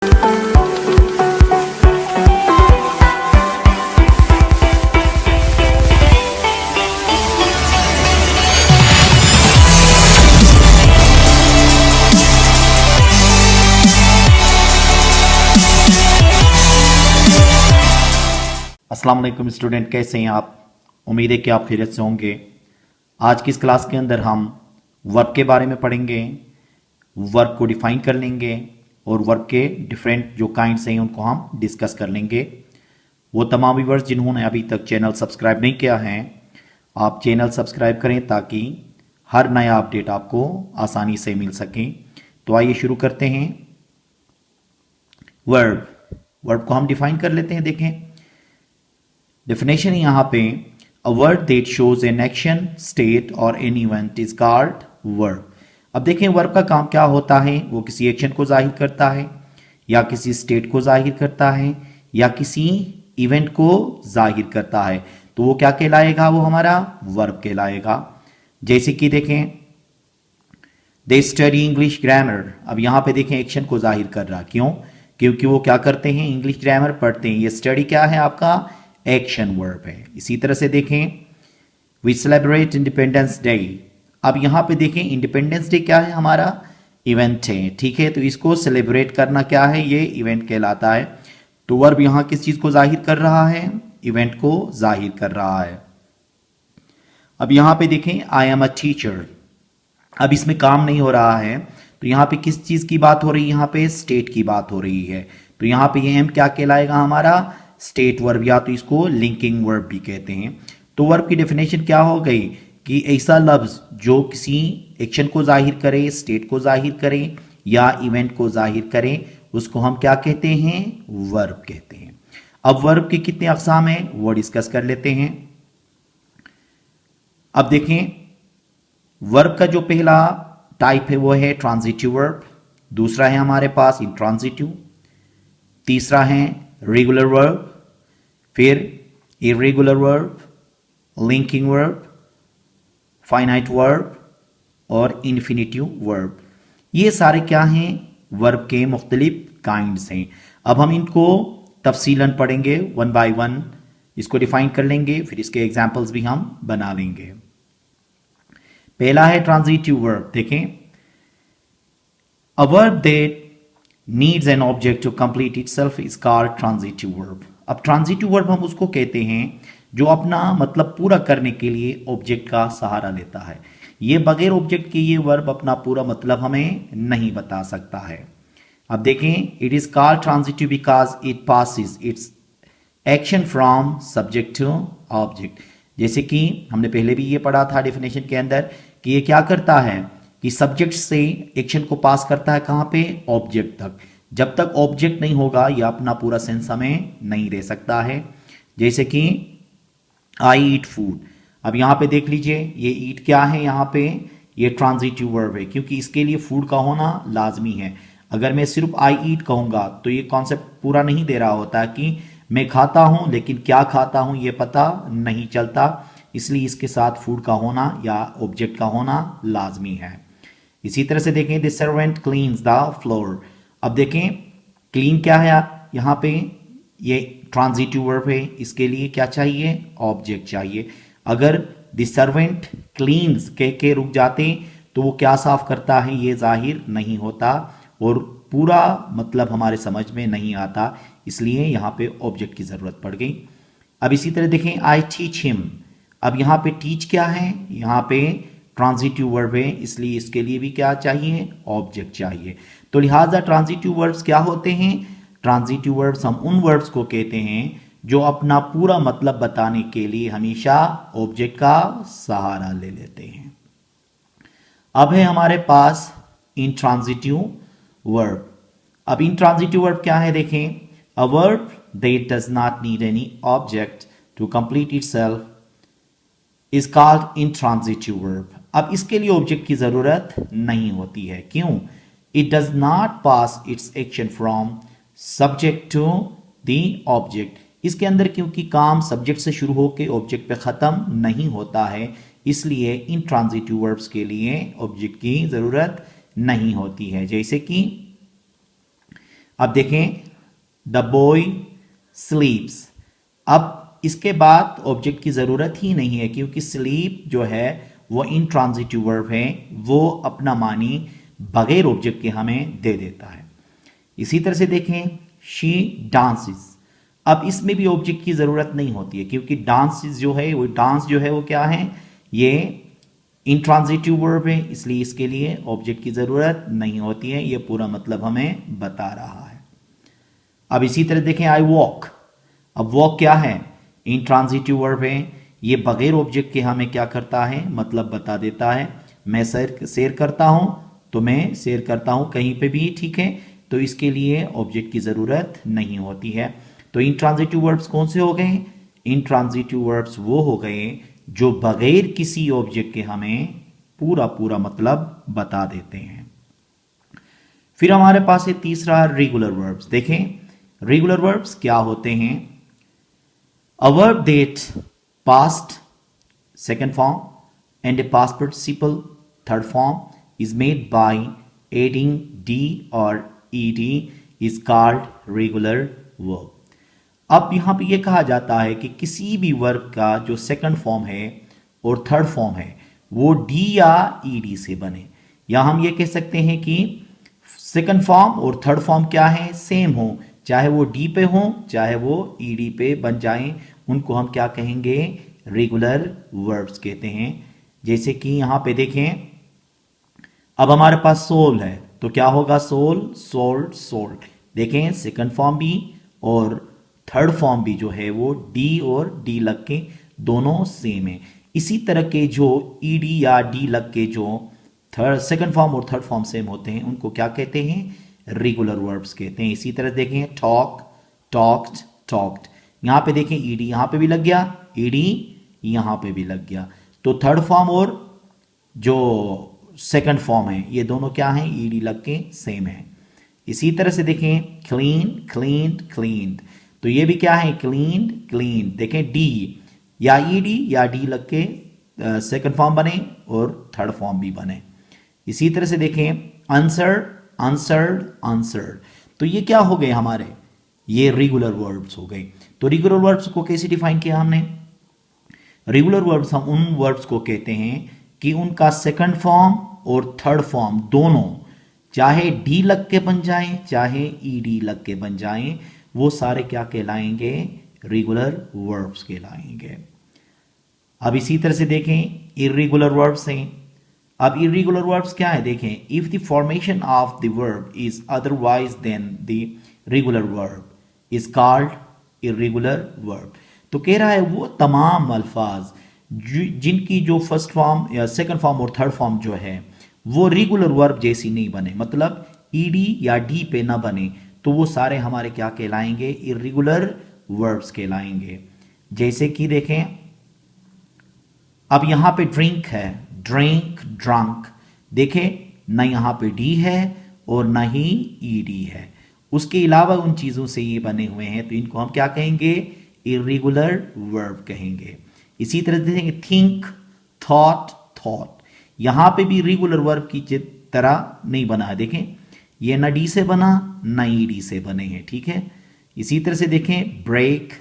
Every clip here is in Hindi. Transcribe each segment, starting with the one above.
अस्सलाम वालेकुम स्टूडेंट, कैसे हैं आप? उम्मीद है कि आप खैरियत से होंगे। आज की इस क्लास के अंदर हम वर्ब के बारे में पढ़ेंगे, वर्ब को डिफाइन कर लेंगे और वर्ब के डिफरेंट जो काइंड्स हैं उनको हम डिस्कस कर लेंगे। वो तमाम व्यूअर्स जिन्होंने अभी तक चैनल सब्सक्राइब नहीं किया है, आप चैनल सब्सक्राइब करें ताकि हर नया अपडेट आपको आसानी से मिल सके। तो आइए शुरू करते हैं। वर्ब को हम डिफाइन कर लेते हैं। देखें डेफिनेशन यहाँ पे, a word that shows an action, state और an event is called verb. अब देखें वर्ब का काम क्या होता है। वो किसी एक्शन को जाहिर करता है या किसी स्टेट को जाहिर करता है या किसी इवेंट को जाहिर करता है। तो वो क्या कहलाएगा? वो हमारा वर्ब कहलाएगा। जैसे कि देखें दे स्टडी इंग्लिश ग्रामर। अब यहाँ पे देखें एक्शन को जाहिर कर रहा, क्यों? क्योंकि वो क्या करते हैं? इंग्लिश ग्रामर पढ़ते हैं। ये स्टडी क्या है? आपका एक्शन वर्ब है। इसी तरह से देखें वी सेलिब्रेट इंडिपेंडेंस डे। अब यहां पे देखें इंडिपेंडेंस डे क्या है? हमारा इवेंट है, ठीक है। तो इसको सेलिब्रेट करना क्या है? ये इवेंट कहलाता है। तो वर्ब यहां किस चीज को जाहिर कर रहा है? इवेंट को जाहिर कर रहा है। अब यहां पे देखें आई एम अ टीचर। अब इसमें काम नहीं हो रहा है, तो यहां पे किस चीज की बात हो रही है? यहां पे स्टेट की बात हो रही है। तो यहां पे ये एम क्या कहलाएगा? हमारा स्टेट वर्ब, या तो इसको लिंकिंग वर्ब भी कहते हैं। तो वर्ब की डेफिनेशन क्या हो गई कि ऐसा लफ्ज जो किसी एक्शन को जाहिर करे, स्टेट को जाहिर करे या इवेंट को जाहिर करे, उसको हम क्या कहते हैं? वर्ब कहते हैं। अब वर्ब के कितने अकसाम हैं वो डिस्कस कर लेते हैं। अब देखें वर्ब का जो पहला टाइप है वो है ट्रांजिटिव वर्ब, दूसरा है हमारे पास इंट्रांजिटिव, तीसरा है रेगुलर वर्ब, फिर irregular verb, linking verb, finite verb और इन्फिनिटिव वर्ब। ये सारे क्या हैं? वर्ब के मुख्तलिफ काइंड्स हैं। अब हम इनको तफसीलन पढ़ेंगे, वन बाय वन इसको डिफाइन कर लेंगे, फिर इसके एग्जाम्पल्स भी हम बना लेंगे। पहला है ट्रांजिटिव वर्ब। देखें a verb that needs an object to complete itself is called transitive verb. अब ट्रांजिटिव वर्ब हम उसको कहते हैं जो अपना मतलब पूरा करने के लिए ऑब्जेक्ट का सहारा लेता है। ये बगैर ऑब्जेक्ट के ये वर्ब अपना पूरा मतलब हमें नहीं बता सकता है। अब देखें it is called transitive because it passes its action from subject to object. जैसे कि हमने पहले भी ये पढ़ा था डेफिनेशन के अंदर कि ये क्या करता है कि सब्जेक्ट से एक्शन को पास करता है कहां पे? ऑब्जेक्ट तक। जब तक ऑब्जेक्ट नहीं होगा यह अपना पूरा सेंस हमें नहीं दे सकता है। जैसे कि आई ईट फूड। अब यहां पे देख लीजिए ये ईट क्या है? यहां पे ये ट्रांजिटिव वर्ब है, क्योंकि इसके लिए फूड का होना लाजमी है। अगर मैं सिर्फ आई ईट कहूंगा तो ये कॉन्सेप्ट पूरा नहीं दे रहा होता कि मैं खाता हूं, लेकिन क्या खाता हूं ये पता नहीं चलता। इसलिए इसके साथ फूड का होना या ऑब्जेक्ट का होना लाजमी है। इसी तरह से देखें the servant cleans the floor. अब देखें क्लीन क्या है? यहां पे ये ट्रांजिटिव वर्ब है, इसके लिए क्या चाहिए? ऑब्जेक्ट चाहिए। अगर द सर्वेंट क्लीन्स कह के रुक जाते तो वो क्या साफ करता है ये जाहिर नहीं होता और पूरा मतलब हमारे समझ में नहीं आता, इसलिए यहां पे ऑब्जेक्ट की जरूरत पड़ गई। अब इसी तरह देखें आई टीच हिम। अब यहां पे टीच क्या है? यहां पे ट्रांजिटिव वर्ब है, इसलिए इसके लिए भी क्या चाहिए? ऑब्जेक्ट चाहिए। तो लिहाजा ट्रांजिटिव वर्ब्स क्या होते हैं? ट्रांजिटिव वर्ब्स हम उन वर्ब्स को कहते हैं जो अपना पूरा मतलब बताने के लिए हमेशा ऑब्जेक्ट का सहारा ले लेते हैं। अब है हमारे पास इंट्रांजिटिव वर्ब। अब इंट्रांजिटिव वर्ब क्या है? देखें a verb that does not need any object to complete itself is called intransitive verb. अब इसके लिए ऑब्जेक्ट की जरूरत नहीं होती है, क्यों? It does not pass its action from subject to the object. इसके अंदर क्योंकि काम सब्जेक्ट से शुरू होकर ऑब्जेक्ट पे खत्म नहीं होता है, इसलिए इंट्रांजिटिव वर्ब्स के लिए ऑब्जेक्ट की जरूरत नहीं होती है। जैसे कि अब देखें द बॉय स्लीप्स। अब इसके बाद ऑब्जेक्ट की जरूरत ही नहीं है क्योंकि स्लीप जो है वो इंट्रांजिटिव वर्ब है, वो अपना मानी बगैर ऑब्जेक्ट के हमें दे देता है। इसी तरह से देखें शी डांसेस। अब इसमें भी ऑब्जेक्ट की जरूरत नहीं होती है क्योंकि डांसेस जो है वो डांस जो है वो क्या है, ये इंट्रांजिटिव वर्ब है, इसलिए इसके लिए ऑब्जेक्ट की जरूरत नहीं होती है। ये पूरा मतलब हमें बता रहा है। अब इसी तरह देखें आई वॉक। अब वॉक क्या है, इंट्रांजिटिव वर्ब है, ये बगैर ऑब्जेक्ट के हमें क्या करता है, मतलब बता देता है। मैं सैर करता हूं तो मैं सैर करता हूं कहीं पे भी, ठीक है, तो इसके लिए ऑब्जेक्ट की जरूरत नहीं होती है। तो इंट्रांजिटिव वर्ब्स कौन से हो गए, इंट्रांजिटिव वर्ब्स वो हो गए जो बगैर किसी ऑब्जेक्ट के हमें पूरा पूरा मतलब बता देते हैं। फिर हमारे पास है तीसरा रेगुलर वर्ब्स। देखें रेगुलर वर्ब्स क्या होते हैं, a verb that past second form and a past participle third form is made by adding d or ed is called regular verb। अब यहां पे ये कहा जाता है कि किसी भी वर्ब का जो सेकंड फॉर्म है और थर्ड फॉर्म है वो डी या ईडी से बने, या हम ये कह सकते हैं कि सेकंड फॉर्म और थर्ड फॉर्म क्या है, सेम हो, चाहे वो डी पे हो चाहे वो ईडी पे बन जाएं, उनको हम क्या कहेंगे, रेगुलर वर्ब्स कहते हैं। जैसे कि यहां पे देखें अब हमारे पास सोल है तो क्या होगा, सोल सोल्ड सोल्ड। देखें सेकंड फॉर्म भी और थर्ड फॉर्म भी जो है वो डी और डी लग के दोनों सेम है। इसी तरह के जो ईडी या डी लग के जो सेकंड फॉर्म और थर्ड फॉर्म सेम होते हैं उनको क्या कहते हैं, रेगुलर वर्ब्स कहते हैं। इसी तरह देखें टॉक टॉक्ड टॉक्ड, यहां पे देखें ईडी यहां पे भी लग गया, ईडी यहां पे भी लग गया, तो थर्ड फॉर्म और जो सेकंड फॉर्म है ये दोनों क्या हैं, ईडी लग के सेम है। इसी तरह से देखें क्लीन क्लीन्ड क्लीन्ड, तो ये भी क्या है, क्लीन्ड क्लीन्ड। देखें डी या ईडी या डी लग के सेकंड फॉर्म बने और थर्ड फॉर्म भी बने। इसी तरह से देखें आंसर्ड आंसर्ड आंसर्ड, तो ये क्या हो गए हमारे, ये रेगुलर वर्ब्स हो गए। तो रेगुलर वर्ब्स को कैसे डिफाइन किया हमने, रेगुलर वर्ब्स हम उन वर्ब्स को कहते हैं कि उनका सेकंड फॉर्म और थर्ड फॉर्म दोनों चाहे डी लग के बन जाएं चाहे ईडी लग के बन जाएं, वो सारे क्या कहलाएंगे, रेगुलर वर्ब्स कहलाएंगे। अब इसी तरह से देखें इर्रेगुलर वर्ब्स हैं। अब इर्रेगुलर वर्ब्स क्या है, देखें if the formation of the verb is otherwise then the regular verb is called irregular verb. तो कह रहा है वो तमाम अल्फाज जिनकी जो फर्स्ट फॉर्म या सेकंड फॉर्म और थर्ड फॉर्म जो है वो रेगुलर वर्ब जैसी नहीं बने, मतलब ईडी या डी पे ना बने, तो वो सारे हमारे क्या कहलाएंगे, इर्रेगुलर वर्ब्स कहलाएंगे। जैसे कि देखें अब यहां पे ड्रिंक है, ड्रिंक ड्रंक, देखें ना यहां पे डी है और ना ही ईडी है, उसके अलावा उन चीजों से ये बने हुए हैं, तो इनको हम क्या कहेंगे, इर्रेगुलर वर्ब कहेंगे। इसी तरह देखेंगे थिंक थॉट थॉट, यहां पे भी रेगुलर वर्ब की तरह नहीं बना है, देखें ये ना डी से बना ना ईडी से बने हैं, ठीक है। इसी तरह से देखें ब्रेक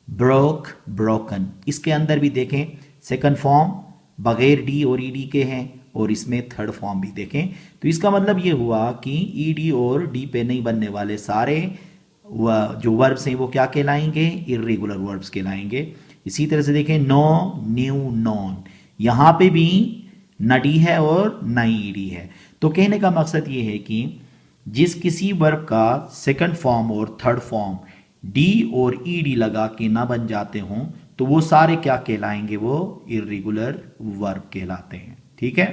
ब्रोक ब्रोकन, इसके अंदर भी देखें सेकंड फॉर्म बगैर डी और ईडी के हैं और इसमें थर्ड फॉर्म भी देखें, तो इसका मतलब ये हुआ कि ईडी और डी पे नहीं बनने वाले सारे जो वर्ब्स हैं वो क्या कहलाएंगे, इर्रेगुलर वर्ब्स कहलाएंगे। इसी तरह से देखें नो न्यू नॉन, यहां पे भी न डी है और न ईडी है। तो कहने का मकसद ये है कि जिस किसी वर्ब का सेकंड फॉर्म और थर्ड फॉर्म डी और ईडी लगा के ना बन जाते हों तो वो सारे क्या कहलाएंगे, वो इर्रेगुलर वर्ब कहलाते हैं, ठीक है।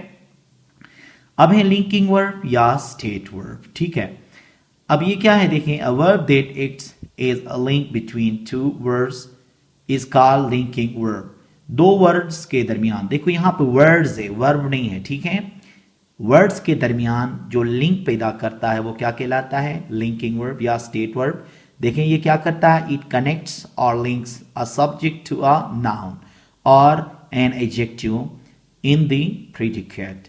अब है लिंकिंग वर्ब या स्टेट वर्ब, ठीक है। अब ये क्या है, देखें a verb that acts as a link between two words is called linking verb. दो वर्ड्स के दरमियान, देखो यहां पे वर्ड्स है वर्ब नहीं है, ठीक है, वर्ड्स के दरमियान जो लिंक पैदा करता है वो क्या कहलाता है, लिंकिंग वर्ब या स्टेट वर्ब। देखें ये क्या करता है, इट कनेक्ट्स और links a subject to a noun और an adjective in the predicate.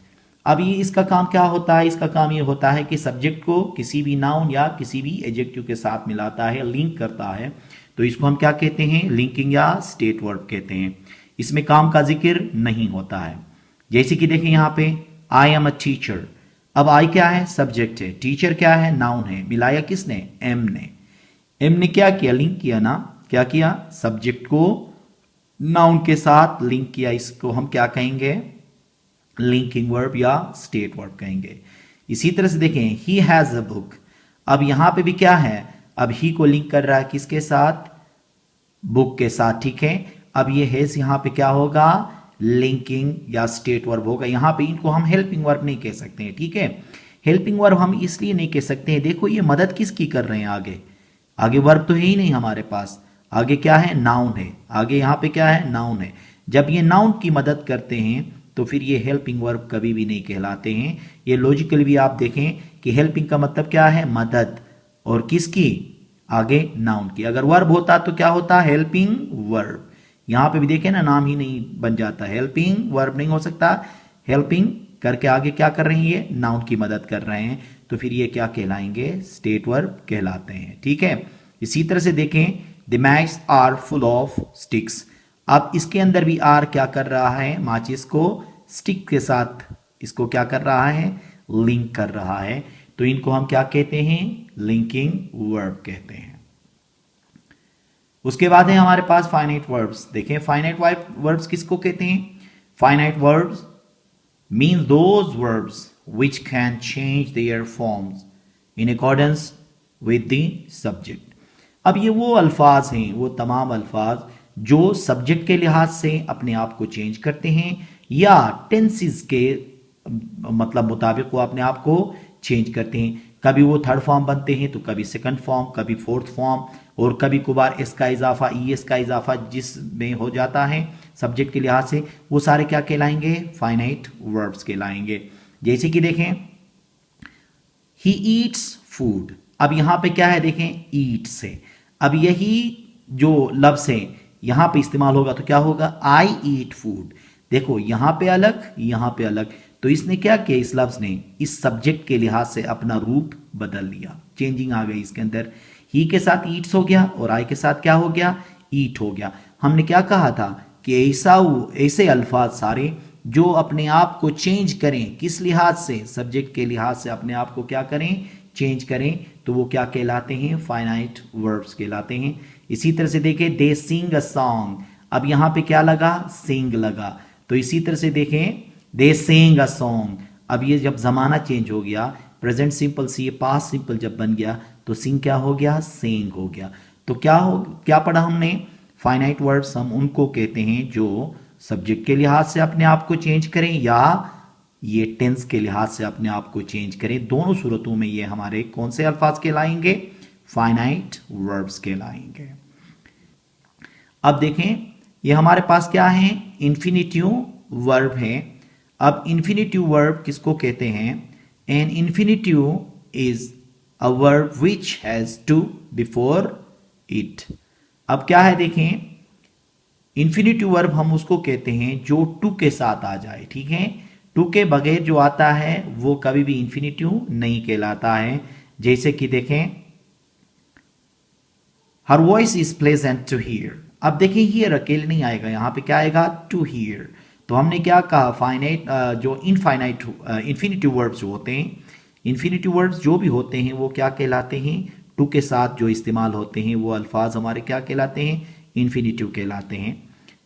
अब ये इसका काम क्या होता है, इसका काम ये होता है कि सब्जेक्ट को किसी भी नाउन या किसी भी एडजेक्टिव के साथ मिलाता है, लिंक करता है। तो इसको हम क्या कहते हैं, लिंकिंग या स्टेट वर्ब कहते हैं। इसमें काम का जिक्र नहीं होता है। जैसे कि देखें यहाँ पे आई एम अ टीचर, अब आई क्या है, सब्जेक्ट है, टीचर क्या है, नाउन है, मिलाया किसने, एम ने। एम ने क्या किया, लिंक किया ना, क्या किया, सब्जेक्ट को नाउन के साथ लिंक किया। इसको हम क्या कहेंगे, लिंकिंग वर्ब या स्टेट वर्ब कहेंगे। इसी तरह से देखें ही हैज अ बुक, अब यहां पे भी क्या है, अब ही को लिंक कर रहा है किसके साथ, बुक के साथ, ठीक है। अब ये हैज यहां पे क्या होगा, लिंकिंग या स्टेट वर्ब होगा। यहां पे इनको हम हेल्पिंग वर्ब नहीं कह सकते हैं, ठीक है। हेल्पिंग वर्ब हम इसलिए नहीं कह सकते हैं, देखो ये मदद किसकी कर रहे हैं, आगे आगे वर्ब तो है ही नहीं हमारे पास, आगे क्या है, नाउन है, आगे यहां पे क्या है, नाउन है। जब ये नाउन की मदद करते हैं तो फिर ये हेल्पिंग वर्ब कभी भी नहीं कहलाते हैं। ये लॉजिकल भी आप देखें कि हेल्पिंग का मतलब क्या है, मदद, और किसकी, आगे नाउन की। अगर वर्ब होता तो क्या होता, हेल्पिंग वर्ब। यहां पे भी देखें ना, नाम ही नहीं बन जाता, हेल्पिंग वर्ब नहीं हो सकता। हेल्पिंग करके आगे क्या कर रहे हैं, ये नाउन की मदद कर रहे हैं, तो फिर ये क्या कहलाएंगे, स्टेट वर्ब कहलाते हैं, ठीक है। इसी तरह से देखें the match are full of sticks, अब इसके अंदर भी आर क्या कर रहा है, माचिस को स्टिक के साथ इसको क्या कर रहा है, लिंक कर रहा है। तो इनको हम क्या कहते हैं, लिंकिंग वर्ब कहते हैं। उसके बाद है हमारे पास फाइनाइट वर्ब्स। देखें फाइनाइट वर्ब्स किसको कहते हैं, finite verbs mean those verbs which can change their forms in accordance with the subject। अब ये वो अल्फाज हैं, वो तमाम अल्फाज जो सब्जेक्ट के लिहाज से अपने आप को चेंज करते हैं या टेंसेस के मतलब मुताबिक वो अपने आप को चेंज करते हैं। कभी वो थर्ड फॉर्म बनते हैं तो कभी सेकंड फॉर्म, कभी फोर्थ फॉर्म, और कभी कभार एस का इजाफा, ई एस का इजाफा जिसमें हो जाता है सब्जेक्ट के लिहाज से, वो सारे क्या कहलाएंगे, फाइनाइट वर्ब्स कहलाएंगे। जैसे कि देखें ही ईट्स फूड, अब यहां पे क्या है, देखें ईट्स है, अब यही जो लफ्ज है यहां पे इस्तेमाल होगा तो क्या होगा, आई ईट फूड। देखो यहां पे अलग, यहां पे अलग, तो इसने क्या किया, इस लफ्ज ने इस सब्जेक्ट के लिहाज से अपना रूप बदल लिया, चेंजिंग आ गई इसके अंदर। ही के साथ ईट्स हो गया और आई के साथ क्या हो गया, ईट हो गया। हमने क्या कहा था कि ऐसे अल्फाज सारे जो अपने आप को चेंज करें, किस लिहाज से, सब्जेक्ट के लिहाज से अपने आप को क्या करें, चेंज करें, तो वो क्या कहलाते हैं, फाइनाइट वर्ब्स कहलाते हैं। इसी तरह से देखें दे सिंग अ सॉन्ग, अब यहां पे क्या लगा, सिंग लगा, तो इसी तरह से देखें दे सिंग अ सॉन्ग, अब ये जब जमाना चेंज हो गया, प्रेजेंट सिंपल से ये पास्ट सिंपल जब बन गया तो सिंग क्या हो गया, सिंग हो गया। तो क्या पढ़ा हमने, फाइनाइट वर्ब्स हम उनको कहते हैं जो सब्जेक्ट के लिहाज से अपने आप को चेंज करें या ये टेंस के लिहाज से अपने आप को चेंज करें। दोनों सूरतों में ये हमारे कौन से अल्फाज कहलाएंगे, फाइनाइट वर्ब्स कहलाएंगे। अब देखें ये हमारे पास क्या है, इंफिनिटिव वर्ब है। अब इंफिनिटिव वर्ब किसको कहते हैं, an infinitive is a verb which has to before it. अब क्या है, देखें इंफिनिटिव वर्ब हम उसको कहते हैं जो टू के साथ आ जाए, ठीक है। टू के बगैर जो आता है वो कभी भी इंफिनिटिव नहीं कहलाता है। जैसे कि देखें her voice is pleasant to hear, अब देखें हियर अकेले नहीं आएगा, यहां पे क्या आएगा, टू हियर। तो हमने क्या कहा, फाइनाइट जो इनफाइनाइट इंफिनिटिव वर्ब्स जो होते हैं, इंफिनिटिव वर्ब्स जो भी होते हैं वो क्या कहलाते हैं, टू के साथ जो इस्तेमाल होते हैं वो अल्फाज हमारे क्या कहलाते हैं, इंफिनिटिव कहलाते हैं।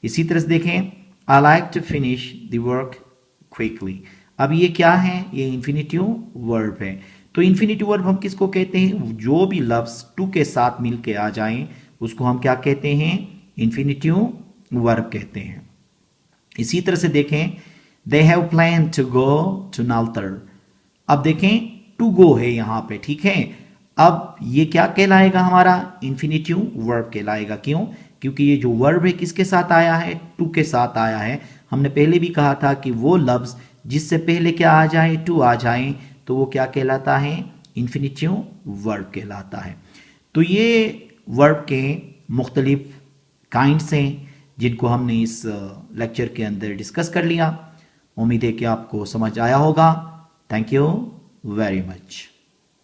इसी तरह से देखें I like to finish the work quickly, अब ये क्या है, ये इंफिनिटिव वर्ब है। तो इंफिनिटिव वर्ब हम किसको कहते हैं, जो भी लफ्ज टू के साथ मिल के आ जाएं उसको हम क्या कहते हैं, इंफिनिटिव वर्ब कहते हैं। इसी तरह से देखें they have plan to go to Naltar, अब देखें टू गो है यहां पे, ठीक है। अब ये क्या कहलाएगा, हमारा इंफिनिटिव वर्ब कहलाएगा। क्यों, क्योंकि ये जो वर्ब है किसके साथ आया है, टू के साथ आया है। हमने पहले भी कहा था कि वो लफ्ज जिससे पहले क्या आ जाए, टू आ जाए, तो वो क्या कहलाता है, इंफिनिटिव वर्ब कहलाता है। तो ये वर्ब के मुख्तलिफ काइंड्स हैं जिनको हमने इस लेक्चर के अंदर डिस्कस कर लिया। उम्मीद है कि आपको समझ आया होगा। Thank you very much.